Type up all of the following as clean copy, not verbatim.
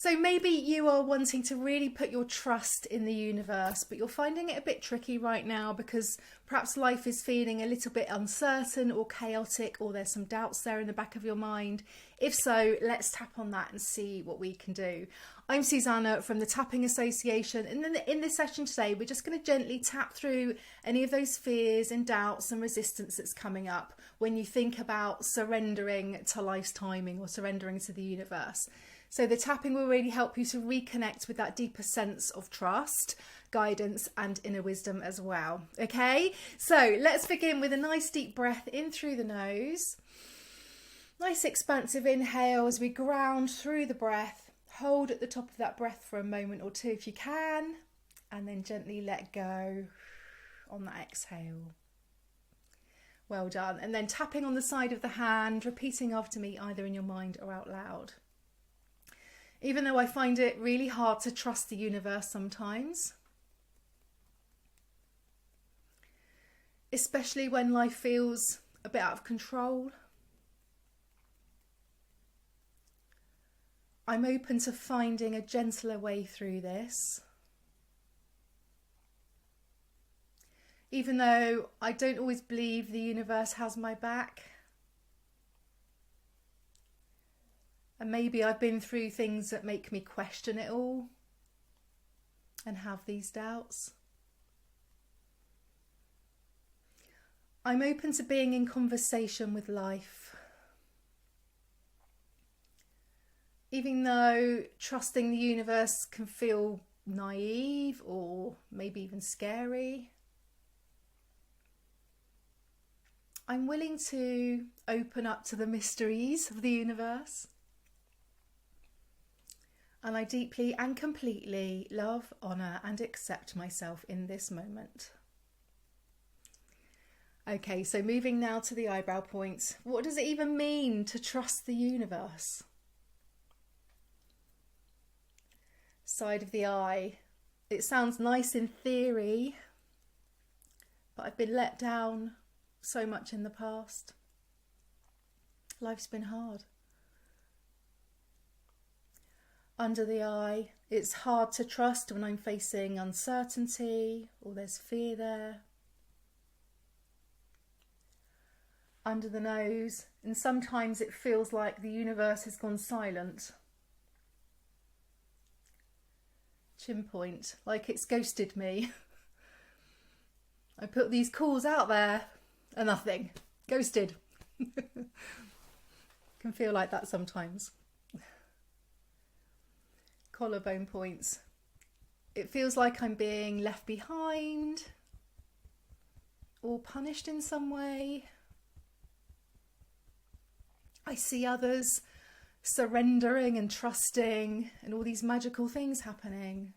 So maybe you are wanting to really put your trust in the universe, but you're finding it a bit tricky right now because perhaps life is feeling a little bit uncertain or chaotic, or there's some doubts there in the back of your mind. If so, let's tap on that and see what we can do. I'm Suzannah from the Tapping Association, and then in this session today, we're just going to gently tap through any of those fears and doubts and resistance that's coming up when you think about surrendering to life's timing or surrendering to the universe. So the tapping will really help you to reconnect with that deeper sense of trust, guidance and inner wisdom as well. Okay, so let's begin with a nice deep breath in through the nose. Nice expansive inhale as we ground through the breath. Hold at the top of that breath for a moment or two if you can, and then gently let go on that exhale. Well done. And then tapping on the side of the hand, repeating after me either in your mind or out loud. Even though I find it really hard to trust the universe sometimes, especially when life feels a bit out of control, I'm open to finding a gentler way through this. Even though I don't always believe the universe has my back, and maybe I've been through things that make me question it all and have these doubts, I'm open to being in conversation with life. Even though trusting the universe can feel naive or maybe even scary, I'm willing to open up to the mysteries of the universe. And I deeply and completely love, honour and accept myself in this moment. Okay, so moving now to the eyebrow points. What does it even mean to trust the universe? Side of the eye. It sounds nice in theory, but I've been let down so much in the past. Life's been hard. Under the eye, it's hard to trust when I'm facing uncertainty or there's fear there. Under the nose, and sometimes it feels like the universe has gone silent. Chin point, like it's ghosted me. I put these calls out there and nothing. Ghosted. Can feel like that sometimes. Collarbone points. It feels like I'm being left behind or punished in some way. I see others surrendering and trusting and all these magical things happening,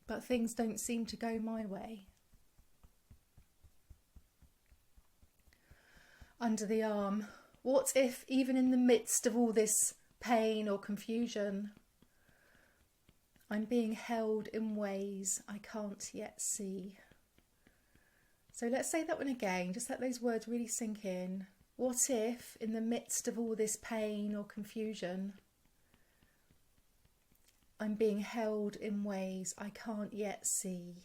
but things don't seem to go my way. Under the arm, what if even in the midst of all this pain or confusion, I'm being held in ways I can't yet see? So let's say that one again, just let those words really sink in. What if in the midst of all this pain or confusion, I'm being held in ways I can't yet see?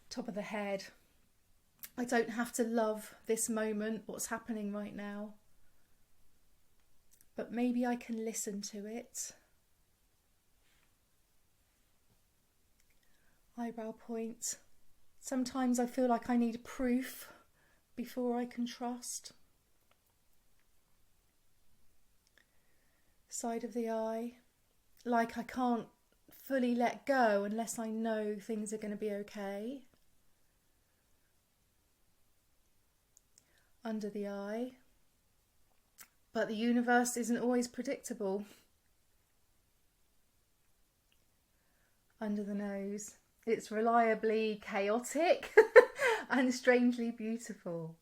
Top of the head. I don't have to love this moment, what's happening right now, but maybe I can listen to it. Eyebrow point. Sometimes I feel like I need proof before I can trust. Side of the eye. Like I can't fully let go unless I know things are going to be okay. Under the eye. But the universe isn't always predictable. Under the nose. It's reliably chaotic and strangely beautiful,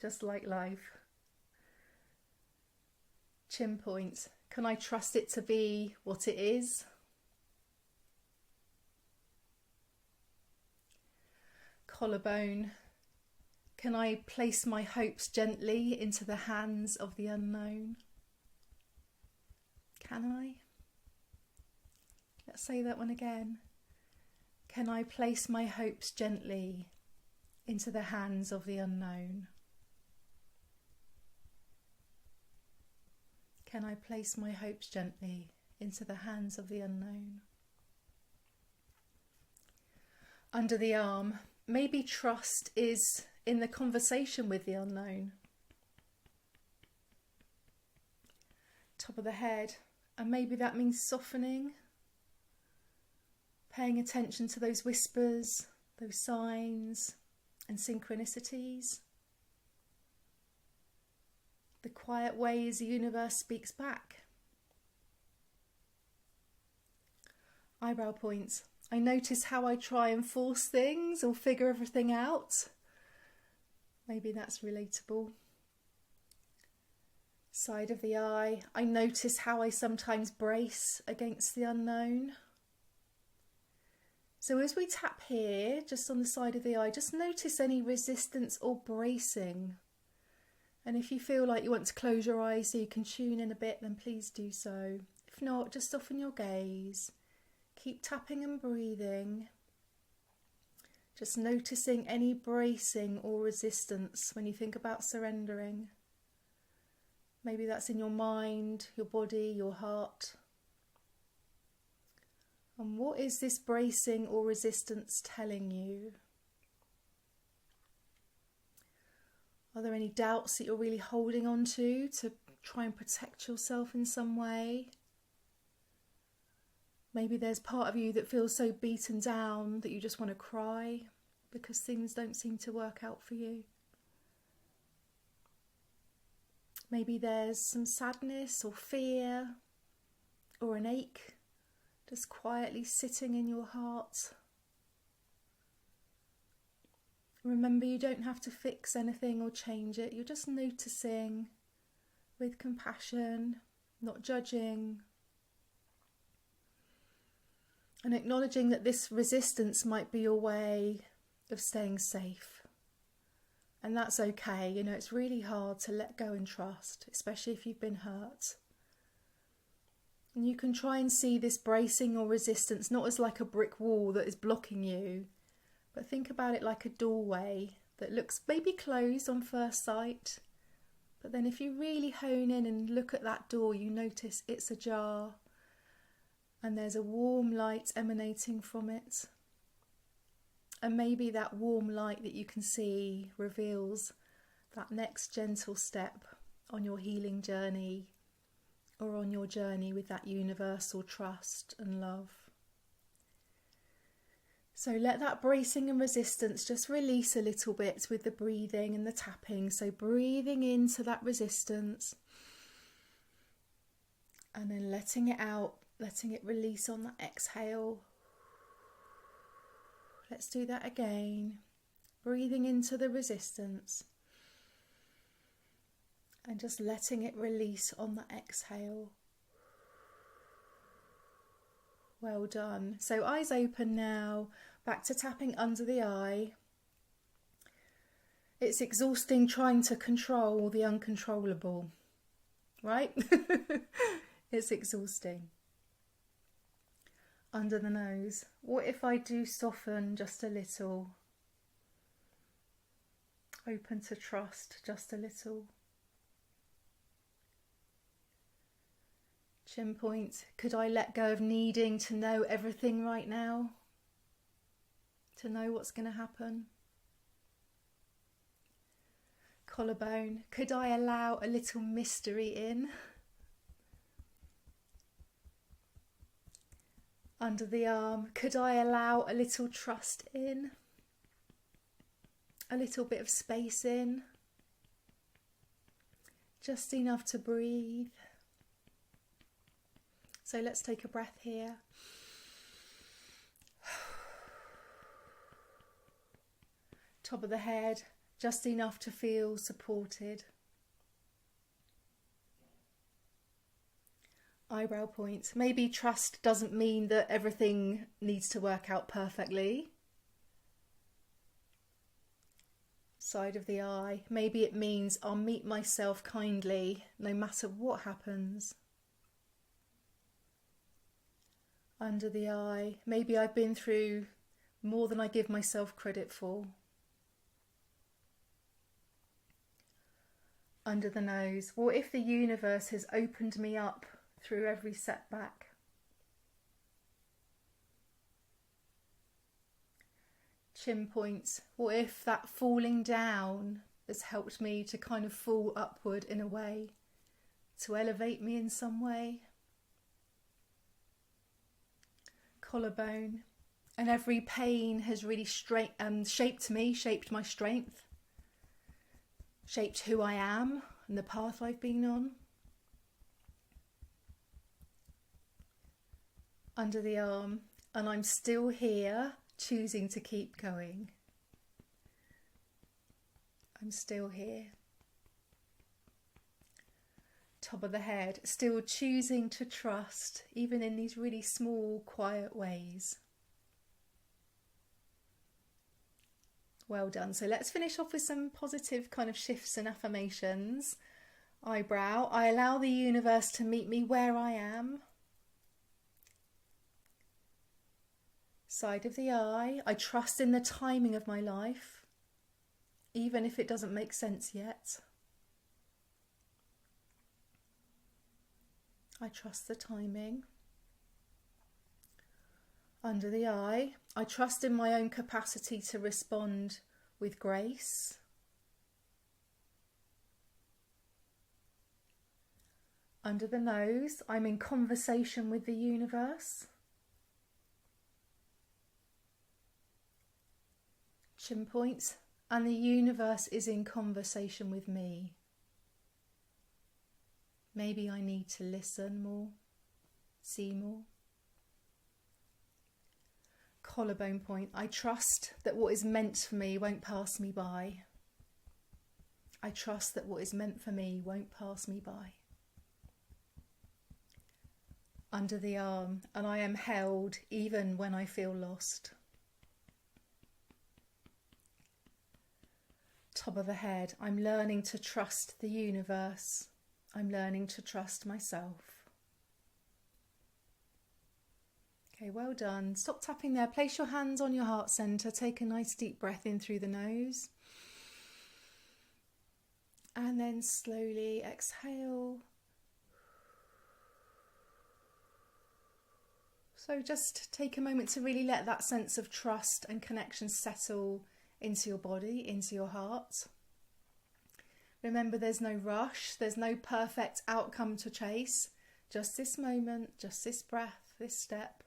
just like life. Chin point. Can I trust it to be what it is? Collarbone. Can I place my hopes gently into the hands of the unknown? Can I? Let's say that one again. Can I place my hopes gently into the hands of the unknown? Can I place my hopes gently into the hands of the unknown? Under the arm, maybe trust is in the conversation with the unknown. Top of the head, and maybe that means softening, paying attention to those whispers, those signs and synchronicities. The quiet ways the universe speaks back. Eyebrow points. I notice how I try and force things or figure everything out. Maybe that's relatable. Side of the eye. I notice how I sometimes brace against the unknown. So as we tap here, just on the side of the eye, just notice any resistance or bracing. And if you feel like you want to close your eyes so you can tune in a bit, then please do so. If not, just soften your gaze. Keep tapping and breathing. Just noticing any bracing or resistance when you think about surrendering. Maybe that's in your mind, your body, your heart. And what is this bracing or resistance telling you? Are there any doubts that you're really holding on to try and protect yourself in some way? Maybe there's part of you that feels so beaten down that you just want to cry because things don't seem to work out for you. Maybe there's some sadness or fear or an ache just quietly sitting in your heart. Remember, you don't have to fix anything or change it. You're just noticing with compassion, not judging, and acknowledging that this resistance might be your way of staying safe. And that's okay. You know, it's really hard to let go and trust, especially if you've been hurt. And you can try and see this bracing or resistance not as like a brick wall that is blocking you, but think about it like a doorway that looks maybe closed on first sight. But then if you really hone in and look at that door, you notice it's ajar and there's a warm light emanating from it. And maybe that warm light that you can see reveals that next gentle step on your healing journey or on your journey with that universal trust and love. So let that bracing and resistance just release a little bit with the breathing and the tapping. So breathing into that resistance and then letting it out, letting it release on that exhale. Let's do that again. Breathing into the resistance and just letting it release on the exhale. Well done. So eyes open now, back to tapping under the eye. It's exhausting trying to control the uncontrollable, right? It's exhausting. Under the nose. What if I do soften just a little? Open to trust just a little. Chin point. Could I let go of needing to know everything right now? To know what's going to happen? Collarbone. Could I allow a little mystery in? Under the arm. Could I allow a little trust in? A little bit of space in? Just enough to breathe. So let's take a breath here. Top of the head, just enough to feel supported. Eyebrow points. Maybe trust doesn't mean that everything needs to work out perfectly. Side of the eye. Maybe it means I'll meet myself kindly no matter what happens. Under the eye. Maybe I've been through more than I give myself credit for. Under the nose. What if the universe has opened me up through every setback? Chin point. What if that falling down has helped me to kind of fall upward in a way, to elevate me in some way? Collarbone. And every pain has really shaped me, shaped my strength, shaped who I am and the path I've been on. Under the arm. And I'm still here, choosing to keep going. I'm still here. Top of the head, still choosing to trust, even in these really small, quiet ways. Well done. So let's finish off with some positive kind of shifts and affirmations. Eyebrow, I allow the universe to meet me where I am. Side of the eye, I trust in the timing of my life, even if it doesn't make sense yet. I trust the timing. Under the eye, I trust in my own capacity to respond with grace. Under the nose, I'm in conversation with the universe. Chin point, and the universe is in conversation with me. Maybe I need to listen more, see more. Collarbone point, I trust that what is meant for me won't pass me by. I trust that what is meant for me won't pass me by. Under the arm, and I am held even when I feel lost. Top of the head, I'm learning to trust the universe. I'm learning to trust myself. Okay, well done. Stop tapping there. Place your hands on your heart centre. Take a nice deep breath in through the nose. And then slowly exhale. So just take a moment to really let that sense of trust and connection settle into your body, into your heart. Remember, there's no rush, there's no perfect outcome to chase. Just this moment, just this breath, this step.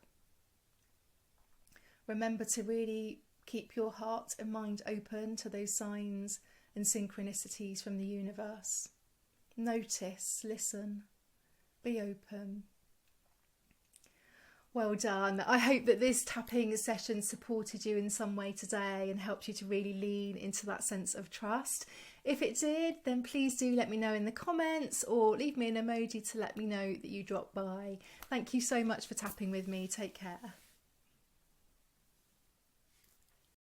Remember to really keep your heart and mind open to those signs and synchronicities from the universe. Notice, listen, be open. Well done. I hope that this tapping session supported you in some way today and helped you to really lean into that sense of trust. If it did, then please do let me know in the comments or leave me an emoji to let me know that you dropped by. Thank you so much for tapping with me. Take care.